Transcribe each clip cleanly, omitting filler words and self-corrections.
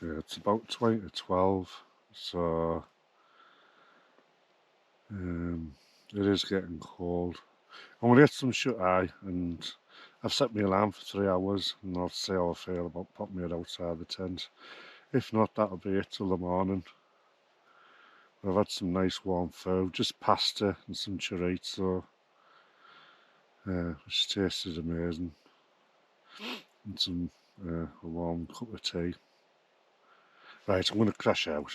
Yeah, it's about 20 to 12, so it is getting cold. I'm going to get some shut-eye, and I've set my alarm for 3 hours, and I'll see how I feel about popping it outside the tent. If not, that'll be it till the morning. I've had some nice warm food, just pasta and some chorizo, which tasted amazing, and some a warm cup of tea. Right, I'm going to crash out.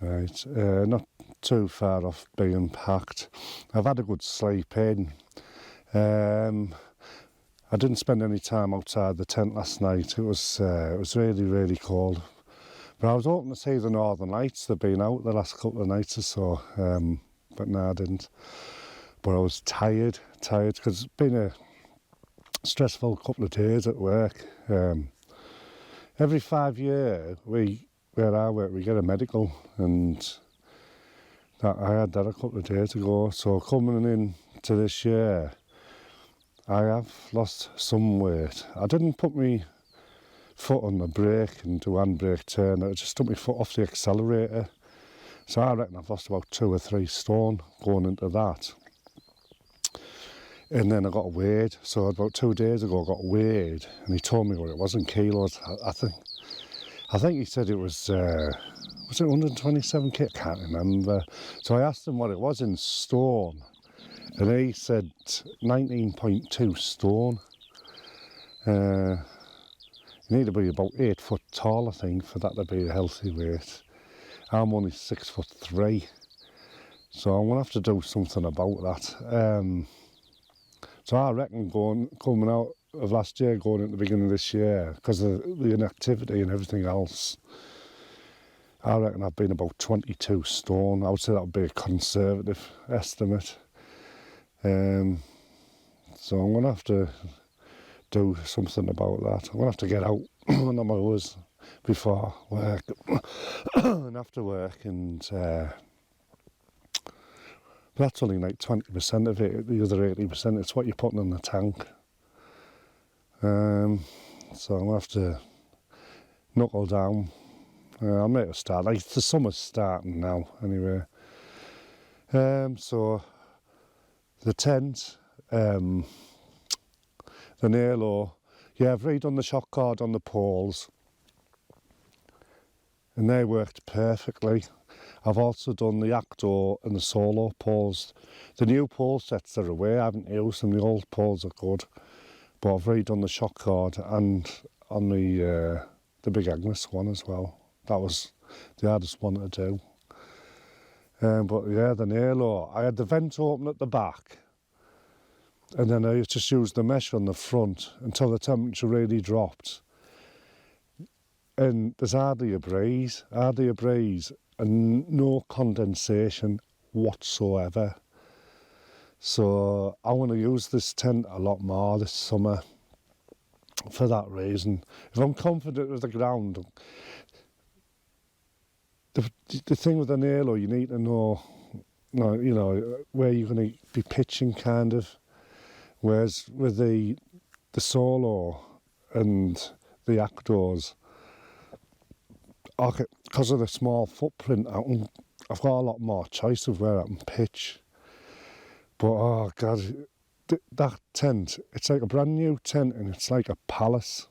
Right, not too far off being packed. I've had a good sleep in. I didn't spend any time outside the tent last night. It was really cold. But I was hoping to see the Northern Lights. They've been out the last couple of nights or so, but no, I didn't. But I was tired because it's been a stressful couple of days at work. Every 5 years, where I work, we get a medical, and I had that a couple of days ago. So coming in to this year, I have lost some weight. I didn't put my foot on the brake and do handbrake turn. I just took my foot off the accelerator. So I reckon I've lost about 2 or 3 stone going into that. And then I got weighed. So about 2 days ago I got weighed, and he told me what it was in kilos. I think he said it was it 127 kg? I can't remember. So I asked him what it was in stone, and he said 19.2 stone. You need to be about 8 foot tall, I think, for that to be a healthy weight. I'm only 6'3", so I'm gonna have to do something about that. So I reckon coming out of last year, going into the beginning of this year, because of the inactivity and everything else, I reckon I've been about 22 stone. I would say that would be a conservative estimate. So I'm going to have to do something about that. I'm going to have to get out on my hours before work and after work, and that's only like 20% of it. The other 80%, it's what you're putting in the tank. So I'm going to have to knuckle down. I'll make a start. Like, the summer's starting now, anyway. So the tent, the Nallo, yeah, I've redone the shock cord on the poles, and they worked perfectly. I've also done the Acto and the Solo poles. The new pole sets are away. I haven't used them. The old poles are good, but I've redone the shock cord, and on the Big Agnes one as well. That was the hardest one to do. But yeah, the Nallo, I had the vent open at the back, and then I just used the mesh on the front until the temperature really dropped. And there's hardly a breeze, and no condensation whatsoever. So I want to use this tent a lot more this summer for that reason. If I'm confident with the ground, the thing with the Nallo, you need to know, you know, where you're going to be pitching, kind of. Whereas with the Solo and the Actos, because of the small footprint, I've got a lot more choice of where I can pitch. But oh God, that tent, it's like a brand new tent, and it's like a palace.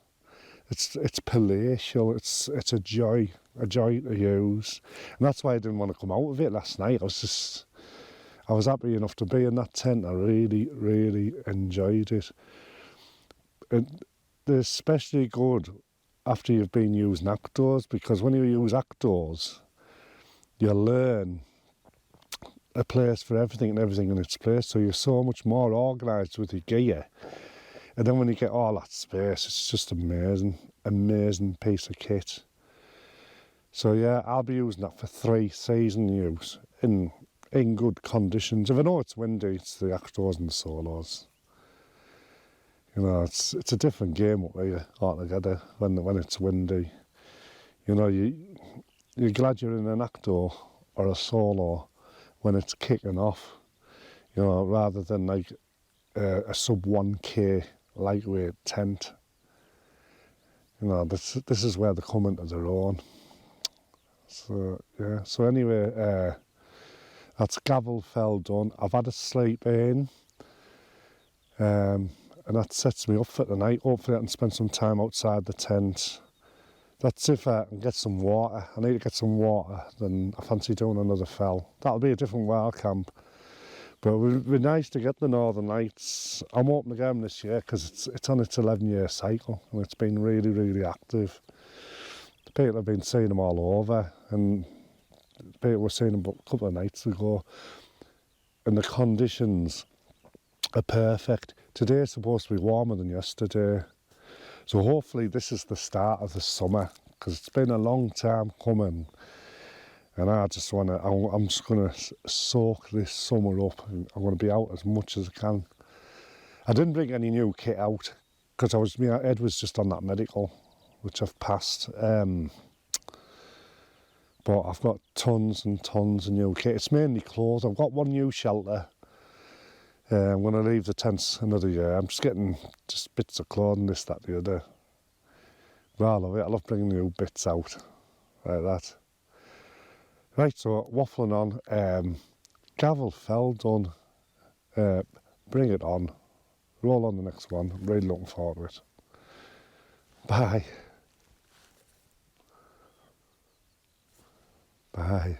it's palatial. It's a joy to use, and that's why I didn't want to come out of it last night. I was happy enough to be in that tent. I really enjoyed it. And they're especially good after you've been using outdoors, because when you use outdoors, you learn a place for everything and everything in its place, so you're so much more organised with your gear. And then when you get all that space, it's just amazing piece of kit. So yeah, I'll be using that for 3 season use in good conditions. If I know it's windy, it's the outdoors and the solos. You know, it's a different game up here altogether when it's windy. You know, you're glad you're in an outdoor or a solo when it's kicking off. You know, rather than like a sub 1K lightweight tent. You know, this is where they come into their own. So yeah. So anyway, that's Gavel Fell done. I've had a sleep in. And that sets me up for tonight. Hopefully I can spend some time outside the tent. That's if I can get some water. I need to get some water, then I fancy doing another fell. That'll be a different wild camp. But it would be nice to get the Northern Lights. I'm hoping to get them this year because it's on its 11-year cycle and it's been really active. The people have been seeing them all over, and the people were seeing them a couple of nights ago. And the conditions are perfect. Today's supposed to be warmer than yesterday, so hopefully this is the start of the summer, because it's been a long time coming, and I'm just going to soak this summer up, and I'm going to be out as much as I can. I didn't bring any new kit out because my head was just on that medical, which I've passed, but I've got tons and tons of new kit. It's mainly clothes. I've got one new shelter. I'm going to leave the tents another year. I'm just getting bits of clothing, this, that, the other. But I love it. I love bringing new bits out like that. Right, so waffling on. Gavel Fell done. Bring it on. Roll on the next one. I'm really looking forward to it. Bye. Bye.